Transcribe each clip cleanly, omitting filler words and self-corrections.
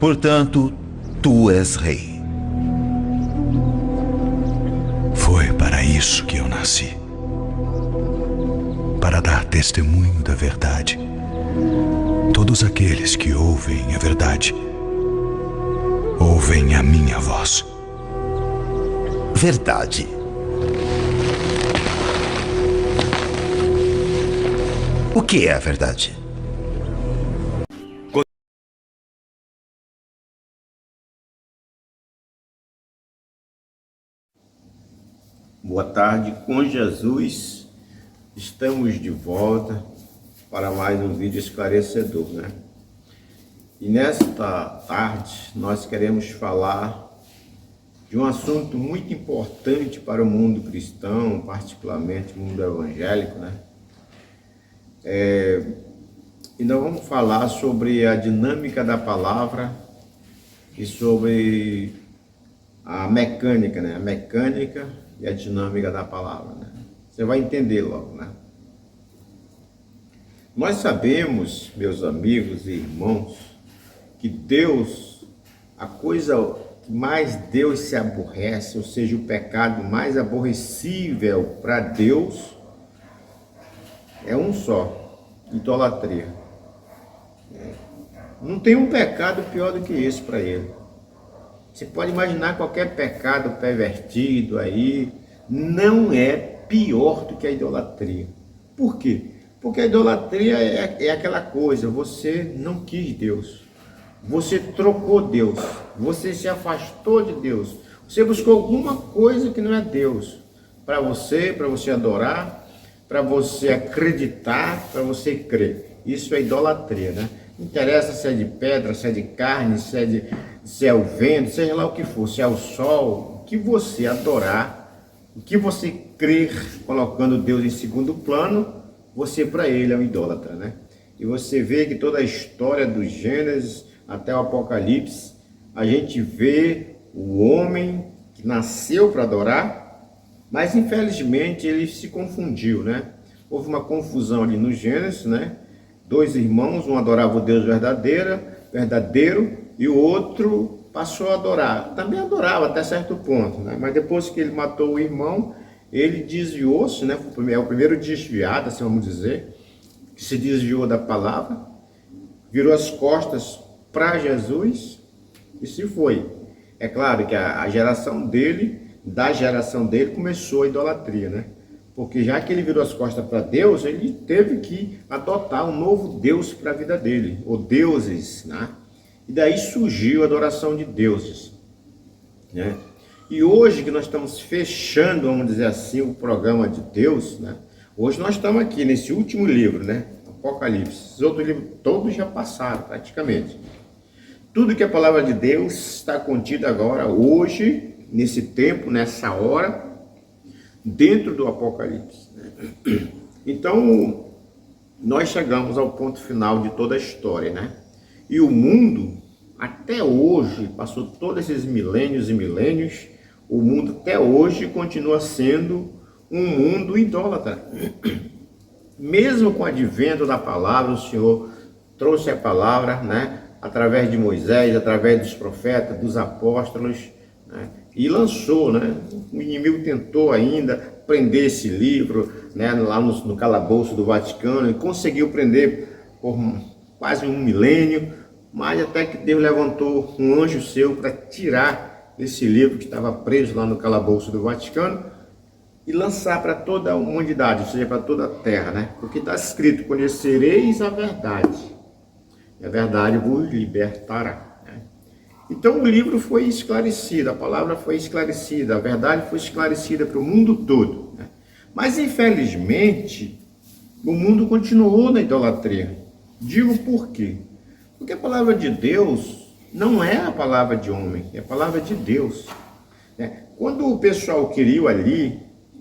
Portanto, tu és rei. Foi para isso que eu nasci. Para dar testemunho da verdade. Todos aqueles que ouvem a verdade, ouvem a minha voz. Verdade. O que é a verdade? Boa tarde, com Jesus. Estamos de volta para mais um vídeo esclarecedor, né? E nesta tarde nós queremos falar de um assunto muito importante para o mundo cristão, particularmente o mundo evangélico, né? E nós vamos falar sobre a dinâmica da palavra e sobre a mecânica, né? A mecânica e a dinâmica da palavra, né? Você vai entender logo, né? Nós sabemos, meus amigos e irmãos, que Deus, a coisa que mais Deus se aborrece, ou seja, o pecado mais aborrecível para Deus, é um só: idolatria. Não tem um pecado pior do que esse para ele. Você pode imaginar qualquer pecado pervertido aí, não é pior do que a idolatria. Por quê? Porque a idolatria é aquela coisa: você não quis Deus, você trocou Deus, você se afastou de Deus, você buscou alguma coisa que não é Deus, para você adorar, para você acreditar, para você crer. Isso é idolatria, né? Não interessa se é de pedra, se é de carne, se é o vento, seja lá o que for, se é o sol, o que você adorar, o que você crer, colocando Deus em segundo plano, você para ele é um idólatra, né? E você vê que toda a história do Gênesis até o Apocalipse, a gente vê o homem que nasceu para adorar, mas infelizmente ele se confundiu, né? Houve uma confusão ali no Gênesis, né? Dois irmãos, um adorava o Deus verdadeiro, e o outro passou a adorar. Também adorava até certo ponto, né? Mas depois que ele matou o irmão, ele desviou-se, né? É o primeiro desviado, assim vamos dizer, que se desviou da palavra, virou as costas para Jesus e se foi. É claro que da geração dele começou a idolatria, né? Porque já que ele virou as costas para Deus, ele teve que adotar um novo Deus para a vida dele, ou deuses, né? E daí surgiu a adoração de deuses, né? E hoje que nós estamos fechando, vamos dizer assim, o programa de Deus, né? Hoje nós estamos aqui nesse último livro, né? Apocalipse. Os outros livros todos já passaram, praticamente. Tudo que a palavra de Deus está contido agora, hoje, nesse tempo, nessa hora, dentro do Apocalipse, né? Então, nós chegamos ao ponto final de toda a história, né? E o mundo, até hoje, passou todos esses milênios e milênios, o mundo até hoje continua sendo um mundo idólatra. Mesmo com o advento da palavra, o Senhor trouxe a palavra, né? Através de Moisés, através dos profetas, dos apóstolos, né? E lançou, né? O inimigo tentou ainda prender esse livro, né? Lá no calabouço do Vaticano, e conseguiu prender por quase um milênio, mas até que Deus levantou um anjo seu para tirar esse livro que estava preso lá no calabouço do Vaticano e lançar para toda a humanidade, ou seja, para toda a terra, né? Porque está escrito: conhecereis a verdade, e a verdade vos libertará. Então o livro foi esclarecido, a palavra foi esclarecida, a verdade foi esclarecida para o mundo todo, né? Mas infelizmente o mundo continuou na idolatria. Digo por quê? Porque a palavra de Deus não é a palavra de homem, é a palavra de Deus, né? Quando o pessoal queria ali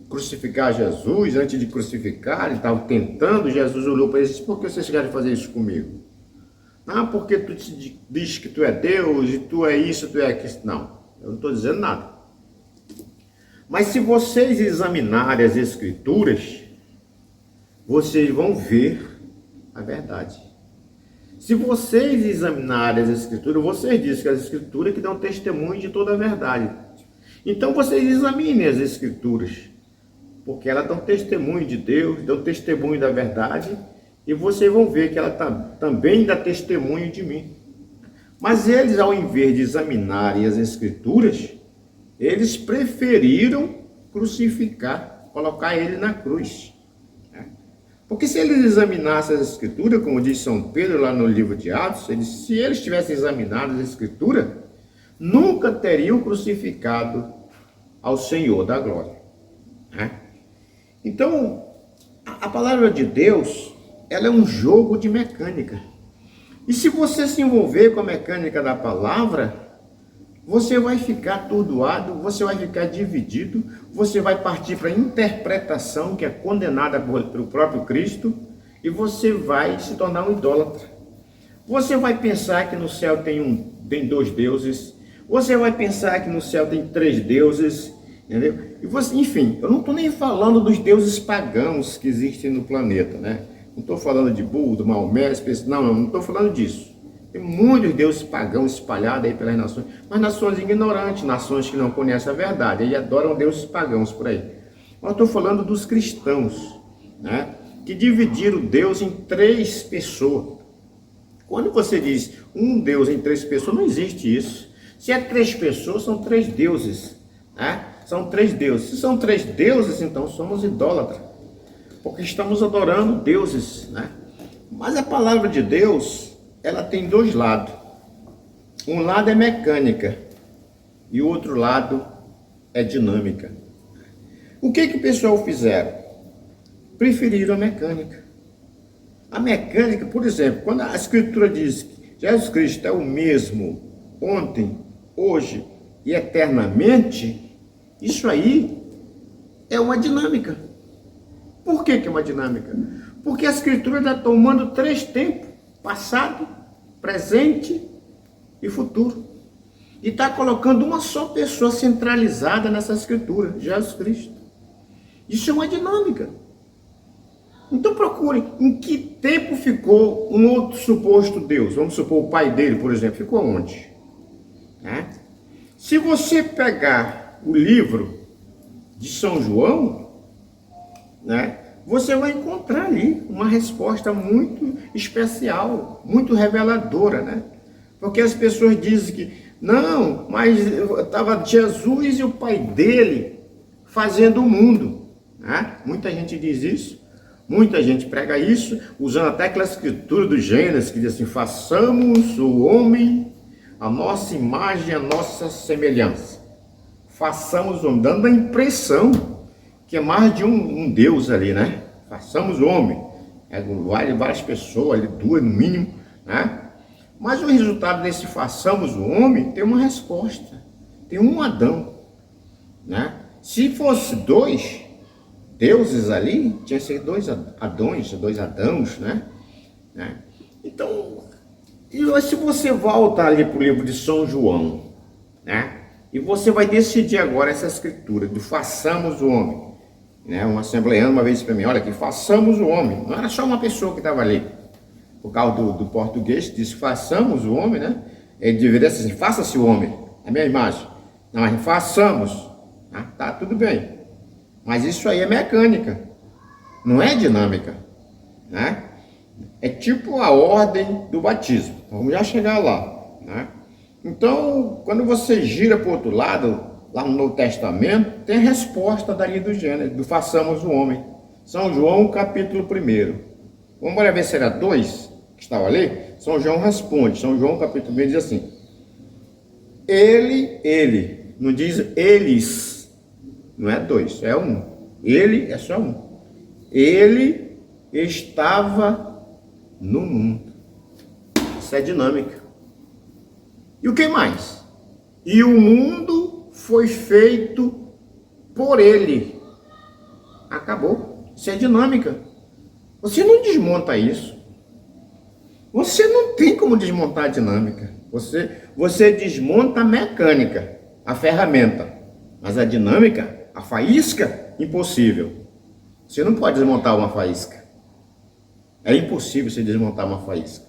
crucificar Jesus, antes de crucificar, ele estava tentando, Jesus olhou para eles e disse: por que vocês querem fazer isso comigo? Ah, porque tu diz que tu é Deus, e tu é isso, tu é aquilo. Não, eu não estou dizendo nada. Mas se vocês examinarem as Escrituras, vocês vão ver a verdade. Se vocês examinarem as Escrituras, vocês dizem que as Escrituras que dão testemunho de toda a verdade. Então vocês examinem as Escrituras, porque elas dão testemunho de Deus, dão testemunho da verdade, e vocês vão ver que ela também dá testemunho de mim. Mas eles, ao invés de examinarem as Escrituras, eles preferiram crucificar, colocar ele na cruz. Porque se eles examinassem as Escrituras, como diz São Pedro lá no livro de Atos, se eles tivessem examinado as Escrituras, nunca teriam crucificado ao Senhor da glória. Então, a palavra de Deus, ela é um jogo de mecânica. E se você se envolver com a mecânica da palavra, você vai ficar atordoado, você vai ficar dividido, você vai partir para a interpretação que é condenada pelo próprio Cristo, e você vai se tornar um idólatra. Você vai pensar que no céu tem 2 deuses, você vai pensar que no céu tem 3 deuses, entendeu? E você, enfim, eu não estou nem falando dos deuses pagãos que existem no planeta, né? Não estou falando de Buda, Maomé, não estou falando disso. Tem muitos deuses pagãos espalhados aí pelas nações, mas nações ignorantes, nações que não conhecem a verdade, e adoram deuses pagãos por aí. Mas eu estou falando dos cristãos, né, que dividiram Deus em 3 pessoas. Quando você diz um Deus em 3 pessoas, não existe isso. Se é 3 pessoas, são 3 deuses. Né? São 3 deuses. Se são 3 deuses, então somos idólatras, porque estamos adorando deuses. Né? Mas a palavra de Deus, ela tem 2 lados. Um lado é mecânica e o outro lado é dinâmica. O que o pessoal fizeram? Preferiram a mecânica. A mecânica, por exemplo, quando a Escritura diz que Jesus Cristo é o mesmo ontem, hoje e eternamente, isso aí é uma dinâmica. Por que é uma dinâmica? Porque a Escritura está tomando 3 tempos. Passado, presente e futuro. E está colocando uma só pessoa centralizada nessa Escritura, Jesus Cristo. Isso é uma dinâmica. Então procure em que tempo ficou um outro suposto Deus. Vamos supor o pai dele, por exemplo, ficou onde? Se você pegar o livro de São João, né, você vai encontrar ali uma resposta muito especial, muito reveladora, né? Porque as pessoas dizem que, não, mas estava Jesus e o pai dele fazendo o mundo. Né? Muita gente diz isso, muita gente prega isso, usando até aquela escritura do Gênesis, que diz assim, façamos o homem a nossa imagem, a nossa semelhança. Façamos o homem, dando a impressão que é mais de um Deus ali, né? Façamos o homem. Várias pessoas ali, 2 no mínimo, né? Mas o resultado desse façamos o homem tem uma resposta. Tem um Adão, né? Se fosse 2 deuses ali, tinha que ser 2 Adões, 2 Adãos, né? Então, se você volta ali para o livro de São João, né? E você vai decidir agora essa escritura do façamos o homem. Né? Um assembleano uma vez disse para mim, olha aqui, façamos o homem. Não era só uma pessoa que estava ali. Por causa do português, que disse façamos o homem, né? Ele deveria dizer assim, faça-se o homem, a minha imagem. Não, mas façamos. Tá, tudo bem. Mas isso aí é mecânica, não é dinâmica. Né? É tipo a ordem do batismo. Vamos já chegar lá. Né? Então, quando você gira para o outro lado, lá no Novo Testamento, tem a resposta dali do Gênesis, do façamos o homem. São João, capítulo 1. Vamos ver se era 2 que estava ali. São João responde. São João, capítulo 1, diz assim. Ele, não diz eles, não é 2, é 1. Ele é só 1. Ele estava no mundo. Isso é dinâmica. E o que mais? E o mundo foi feito por ele. Acabou. Isso é dinâmica. Você não desmonta isso. Você não tem como desmontar a dinâmica. Você desmonta a mecânica, a ferramenta. Mas a dinâmica, a faísca, impossível. Você não pode desmontar uma faísca. É impossível você desmontar uma faísca.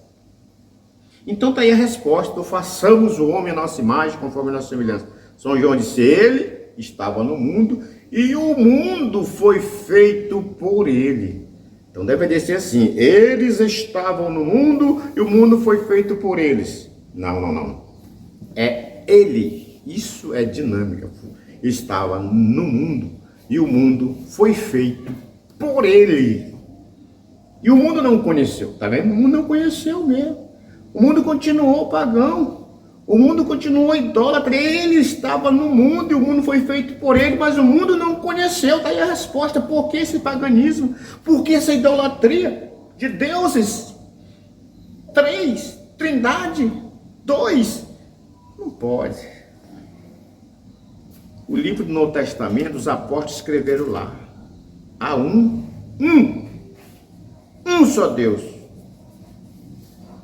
Então está aí a resposta, façamos o homem a nossa imagem, conforme a nossa semelhança. São João disse, ele estava no mundo e o mundo foi feito por ele. Então deve ser assim, eles estavam no mundo e o mundo foi feito por eles. Não. É ele, isso é dinâmica. Estava no mundo e o mundo foi feito por ele. E o mundo não conheceu, tá vendo? O mundo não conheceu mesmo. O mundo continuou pagão. O mundo continuou idólatra. Ele estava no mundo e o mundo foi feito por ele, mas o mundo não conheceu. Daí a resposta, por que esse paganismo? Por que essa idolatria de deuses? 3, trindade, 2. Não pode. O livro do Novo Testamento, os apóstolos escreveram lá. Há um só Deus,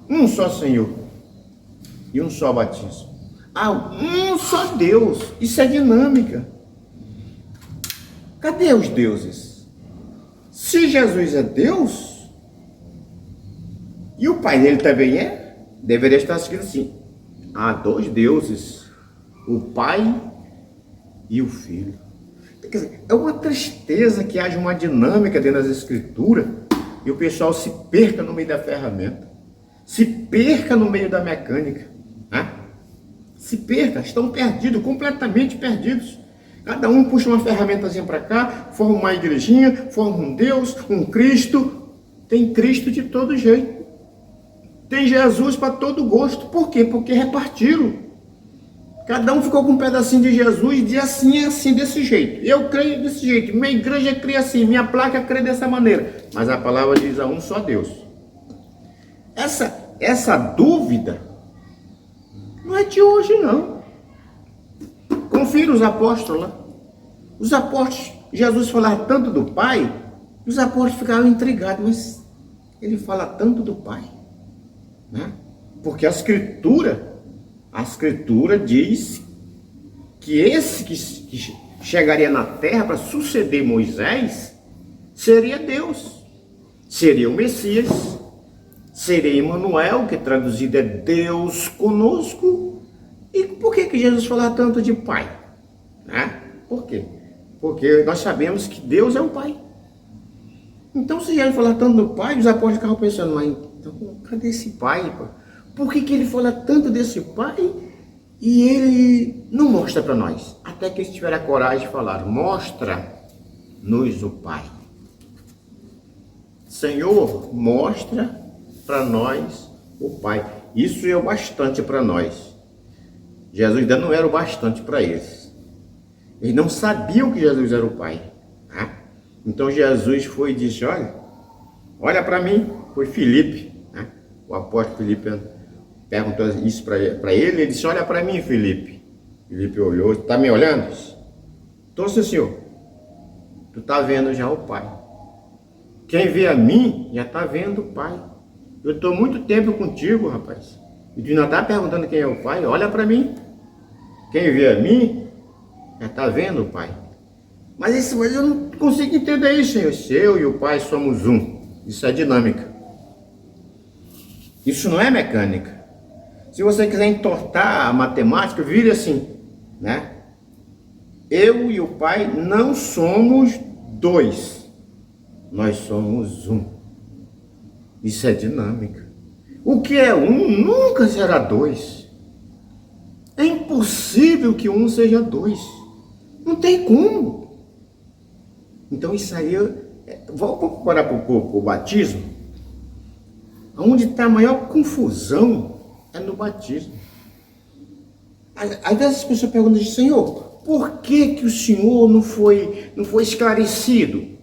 um só Senhor e um só batismo. Há um só Deus. Isso é dinâmica. Cadê os deuses? Se Jesus é Deus e o Pai dele também é, deveria estar escrito assim: há 2 deuses, o Pai e o Filho. Quer dizer, é uma tristeza que haja uma dinâmica dentro das Escrituras e o pessoal se perca no meio da ferramenta, se perca no meio da mecânica, né? Se perca, estão perdidos, completamente perdidos. Cada um puxa uma ferramentazinha para cá, forma uma igrejinha, forma um Deus, um Cristo. Tem Cristo de todo jeito. Tem Jesus para todo gosto. Por quê? Porque repartiram. Cada um ficou com um pedacinho de Jesus e diz assim, assim, desse jeito. Eu creio desse jeito, minha igreja crê assim, minha placa crê dessa maneira. Mas a palavra diz a um só Deus. Essa dúvida não é de hoje, não. Confira os apóstolos lá. Os apóstolos, Jesus falava tanto do Pai, os apóstolos ficavam intrigados, mas ele fala tanto do Pai, né? Porque a Escritura diz que esse que chegaria na terra para suceder Moisés seria Deus, seria o Messias, seria Emmanuel, que traduzido é Deus conosco. E por que Jesus fala tanto de Pai? Né? Por quê? Porque nós sabemos que Deus é o Pai. Então, se Jesus falar tanto do Pai, os apóstolos ficavam pensando, mas então, cadê esse Pai? Por que ele fala tanto desse Pai e ele não mostra para nós? Até que eles tiveram a coragem de falar, mostra-nos o Pai. Senhor, mostra para nós o Pai. Isso é o bastante para nós. Jesus ainda não era o bastante para eles. Eles não sabiam que Jesus era o Pai. Né? Então Jesus foi e disse, olha para mim. Foi Filipe, né? O apóstolo Filipe perguntou isso para ele disse, olha para mim, Filipe. Filipe olhou, está me olhando? Então, sim, senhor, tu está vendo já o Pai. Quem vê a mim, já está vendo o Pai. Eu estou muito tempo contigo, rapaz. E tu ainda está perguntando quem é o Pai? Olha para mim. Quem vê a mim, já está vendo o Pai. Mas eu não consigo entender isso, Senhor. Se eu e o Pai somos um. Isso é dinâmica. Isso não é mecânica. Se você quiser entortar a matemática, vire assim, né? Eu e o Pai não somos 2. Nós somos um. Isso é dinâmica. O que é um nunca será 2. É impossível que um seja 2. Não tem como. Então isso aí, vamos comparar com o batismo. Onde está a maior confusão é no batismo. Às vezes as pessoas perguntam, Senhor, por que o Senhor não foi esclarecido?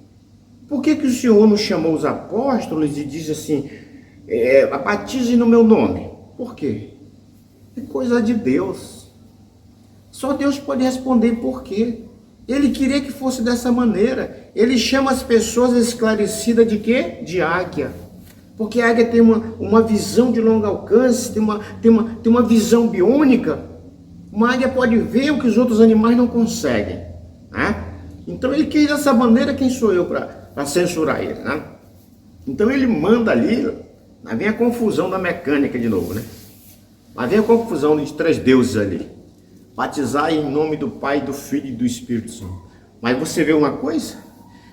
Por que o Senhor não chamou os apóstolos e diz assim, batize no meu nome? Por quê? É coisa de Deus. Só Deus pode responder por quê. Ele queria que fosse dessa maneira. Ele chama as pessoas esclarecidas de quê? De águia. Porque a águia tem uma visão de longo alcance, tem uma visão biônica. Uma águia pode ver o que os outros animais não conseguem. Né? Então ele quis dessa maneira, quem sou eu para censurar ele? Né? Então ele manda ali, vem a confusão da mecânica de novo, né? Mas vem a confusão de 3 deuses ali. Batizar em nome do Pai, do Filho e do Espírito Santo. Mas você vê uma coisa?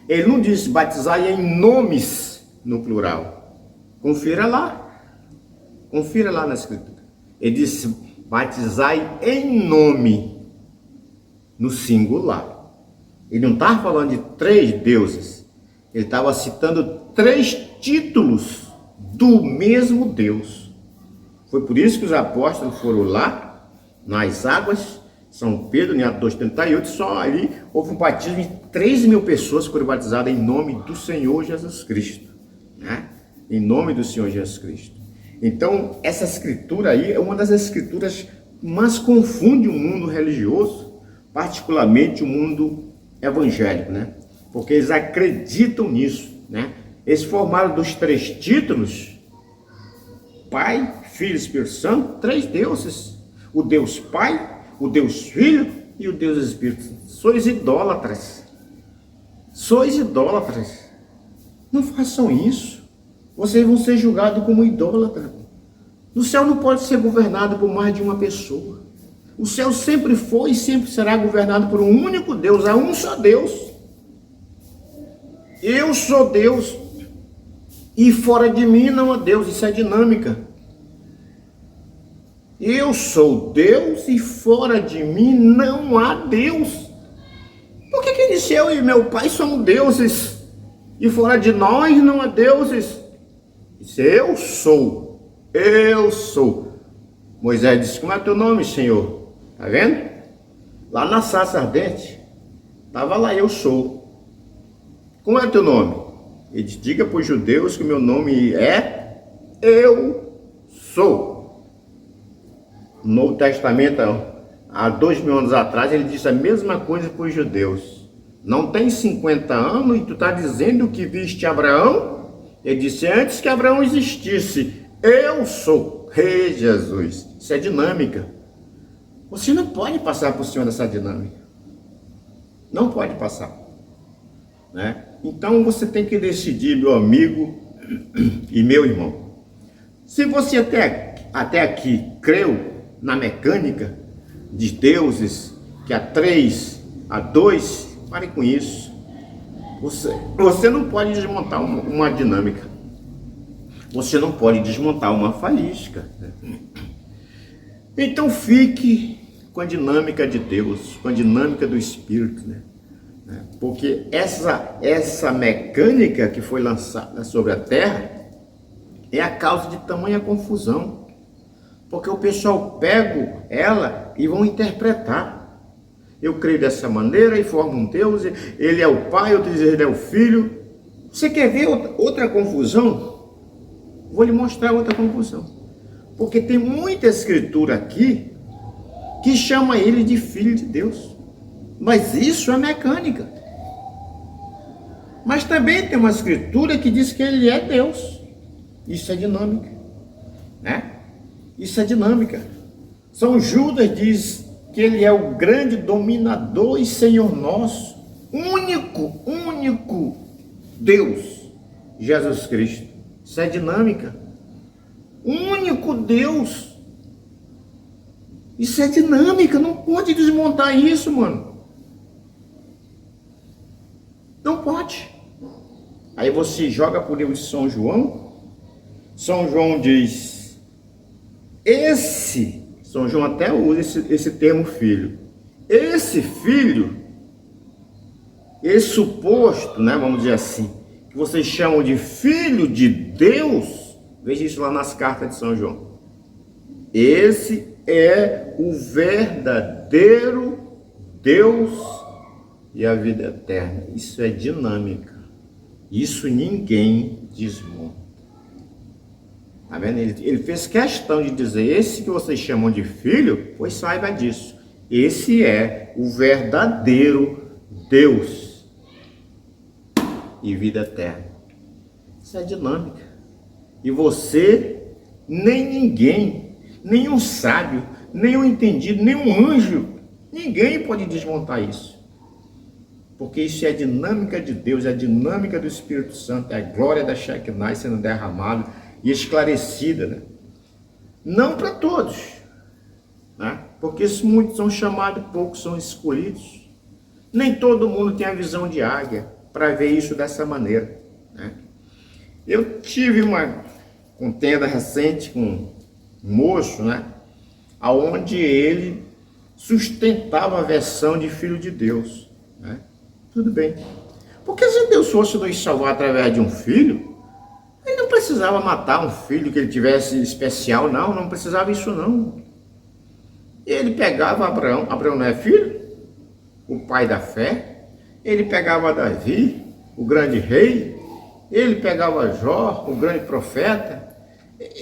Ele não diz batizar em nomes no plural. Confira lá. Confira lá na Escritura. Ele disse batizar em nome no singular. Ele não estava falando de 3 deuses. Ele estava citando 3 títulos do mesmo Deus. Foi por isso que os apóstolos foram lá, nas águas, São Pedro, em Atos 2,38, só ali houve um batismo de 3.000 pessoas que foram batizadas em nome do Senhor Jesus Cristo. Né? Em nome do Senhor Jesus Cristo. Então, essa escritura aí é uma das escrituras que mais confunde o mundo religioso, particularmente o mundo evangélico, né? Porque eles acreditam nisso, né? Eles formaram dos 3 títulos, Pai, Filho e Espírito Santo, 3 deuses. O Deus Pai, o Deus Filho e o Deus Espírito Santo. Sois idólatras. Sois idólatras. Não façam isso. Vocês vão ser julgados como idólatras. O céu não pode ser governado por mais de uma pessoa. O céu sempre foi e sempre será governado por um único Deus. Há um só Deus. Eu sou Deus. E fora de mim não há Deus. Isso é dinâmica. Eu sou Deus e fora de mim não há Deus. Por que ele disse eu e meu pai somos deuses e fora de nós não há deuses? Disse eu sou. Eu sou. Moisés disse, como é teu nome, Senhor? Tá vendo? Lá na sarça ardente, estava lá, eu sou. Como é teu nome? Ele disse, diga para os judeus que o meu nome é Eu Sou. No Novo Testamento, há 2.000 anos atrás, ele disse a mesma coisa para os judeus. Não tem 50 anos e tu está dizendo que viste Abraão? Ele disse, antes que Abraão existisse, eu sou. Ei, Jesus, isso é dinâmica. Você não pode passar por cima dessa dinâmica. Não pode passar. Né? Então você tem que decidir, meu amigo e meu irmão. Se você até aqui creu na mecânica de deuses, que há 3, há 2, pare com isso. Você não pode desmontar uma dinâmica. Você não pode desmontar uma faísca. Então fique com a dinâmica de Deus, com a dinâmica do Espírito, né? Porque essa mecânica que foi lançada sobre a terra é a causa de tamanha confusão. Porque o pessoal pega ela e vão interpretar. Eu creio dessa maneira e formo um Deus, ele é o Pai, outro diz ele é o Filho. Você quer ver outra confusão? Vou lhe mostrar outra confusão. Porque tem muita escritura aqui que chama ele de Filho de Deus. Mas isso é mecânica. Mas também tem uma escritura que diz que ele é Deus. Isso é dinâmica, né? Isso é dinâmica. São Judas diz que ele é o grande dominador e Senhor nosso, único Deus, Jesus Cristo. Isso é dinâmica. Único Deus. Isso é dinâmica, não pode desmontar isso, mano. Não pode. Aí você joga para o livro de São João. São João diz... São João até usa esse termo filho. Esse filho, esse suposto, né, vamos dizer assim, que vocês chamam de filho de Deus, veja isso lá nas cartas de São João. Esse é o verdadeiro Deus e a vida eterna. Isso é dinâmica. Isso ninguém desmonta. Tá vendo? Ele fez questão de dizer, esse que vocês chamam de filho, pois saiba disso. Esse é o verdadeiro Deus e vida eterna. Isso é dinâmica. E você, nem ninguém, nenhum sábio, nenhum entendido, nenhum anjo, ninguém pode desmontar isso. Porque isso é a dinâmica de Deus, é a dinâmica do Espírito Santo, é a glória da Shekinah sendo derramada e esclarecida, né? Não para todos, né? Porque muitos são chamados, poucos são escolhidos. Nem todo mundo tem a visão de águia para ver isso dessa maneira, né? Eu tive uma contenda recente com um moço, né? Onde ele sustentava a versão de filho de Deus, né? Tudo bem. Porque se Deus fosse nos salvar através de um filho, ele não precisava matar um filho que ele tivesse especial, não precisava isso não. Ele pegava Abraão não é filho? O pai da fé. Ele pegava Davi, o grande rei. Ele pegava Jó, o grande profeta.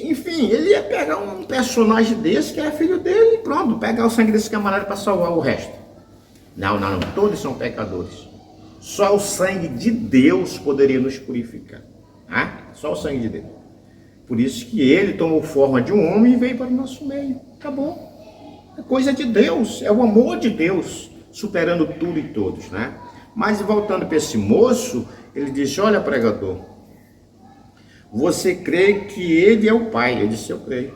Enfim, ele ia pegar um personagem desse que era filho dele e pronto, pegar o sangue desse camarada para salvar o resto. Não, todos são pecadores. Só o sangue de Deus poderia nos purificar. Só o sangue de Deus. Por isso que ele tomou forma de um homem e veio para o nosso meio. Acabou. É coisa de Deus, é o amor de Deus superando tudo e todos, né? Mas voltando para esse moço, ele disse: olha, pregador, você crê que ele é o pai? Eu disse: eu creio.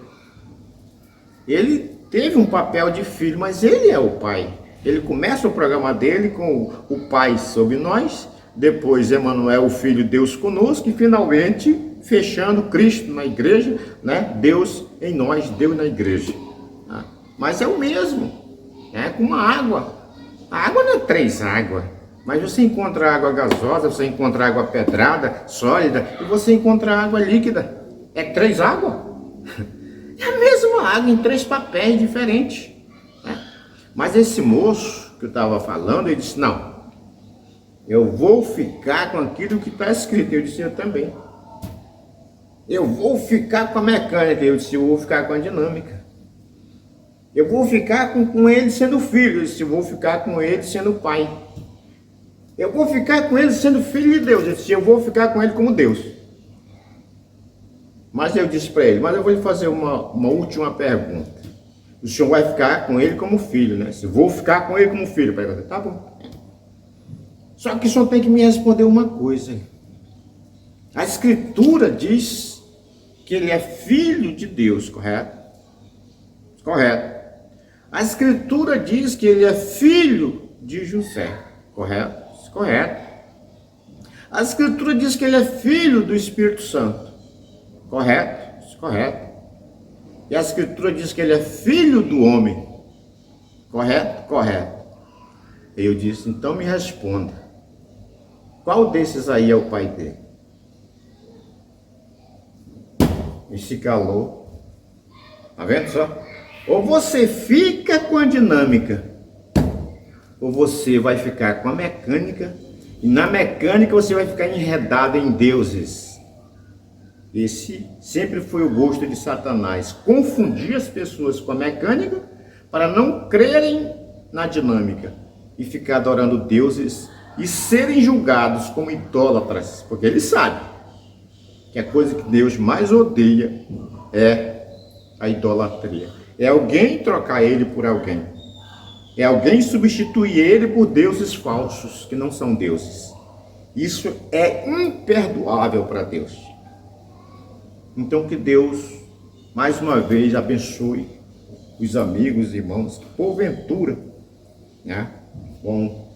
Ele teve um papel de filho, mas ele é o pai. Ele começa o programa dele com o Pai sobre nós, depois Emmanuel, o Filho, Deus conosco, e finalmente fechando Cristo na igreja, né? Deus em nós, Deus na igreja. Mas é o mesmo, né? Com uma água. A água não é 3 águas, mas você encontra água gasosa, você encontra água pedrada, sólida, e você encontra água líquida. É 3 águas. É a mesma água em 3 papéis diferentes. Mas esse moço que eu estava falando, ele disse: não, eu vou ficar com aquilo que está escrito. Eu disse: eu também. Eu vou ficar com a mecânica. Eu disse: eu vou ficar com a dinâmica. Eu vou ficar com ele sendo filho. Eu disse: eu vou ficar com ele sendo pai. Eu vou ficar com ele sendo filho de Deus. Eu disse: eu vou ficar com ele como Deus. Mas eu disse para ele: mas eu vou lhe fazer uma última pergunta. O senhor vai ficar com ele como filho, né? Se vou ficar com ele como filho. Tá bom. Só que o senhor tem que me responder uma coisa. A Escritura diz que ele é filho de Deus, correto? Correto. A Escritura diz que ele é filho de José, correto? Correto. A Escritura diz que ele é filho do Espírito Santo, correto? Correto. E a Escritura diz que ele é filho do homem. Correto? Correto. Eu disse: então me responda. Qual desses aí é o pai dele? E se calou. Tá vendo só? Ou você fica com a dinâmica, ou você vai ficar com a mecânica. E na mecânica você vai ficar enredado em deuses. Esse sempre foi o gosto de Satanás, confundir as pessoas com a mecânica para não crerem na dinâmica e ficar adorando deuses e serem julgados como idólatras, porque ele sabe que a coisa que Deus mais odeia é a idolatria. É alguém trocar ele por alguém. É alguém substituir ele por deuses falsos que não são deuses. Isso é imperdoável para Deus. Então que Deus, mais uma vez, abençoe os amigos e irmãos que porventura, né, vão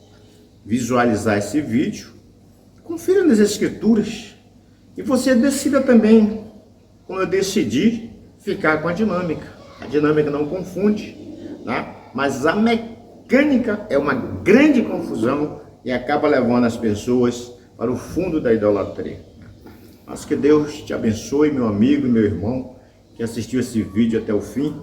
visualizar esse vídeo. Confira nas Escrituras e você decida também, como eu decidi, ficar com a dinâmica. A dinâmica não confunde, né? Mas a mecânica é uma grande confusão e acaba levando as pessoas para o fundo da idolatria. Mas que Deus te abençoe, meu amigo e meu irmão que assistiu esse vídeo até o fim.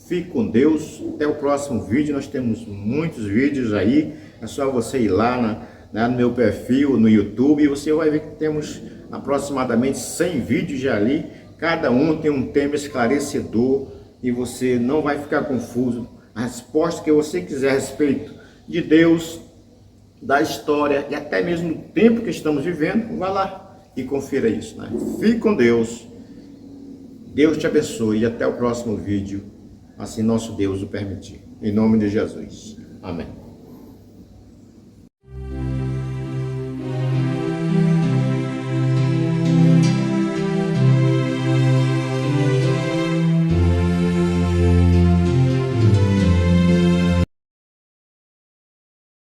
Fique com Deus. Até o próximo vídeo. Nós temos muitos vídeos aí. É só você ir lá no meu perfil no YouTube e você vai ver que temos aproximadamente 100 vídeos já ali. Cada um tem um tema esclarecedor e você não vai ficar confuso. A resposta que você quiser a respeito de Deus, da história e até mesmo do tempo que estamos vivendo, vá lá e confira isso, né? Fique com Deus. Deus te abençoe e até o próximo vídeo, assim nosso Deus o permitir. Em nome de Jesus. Amém.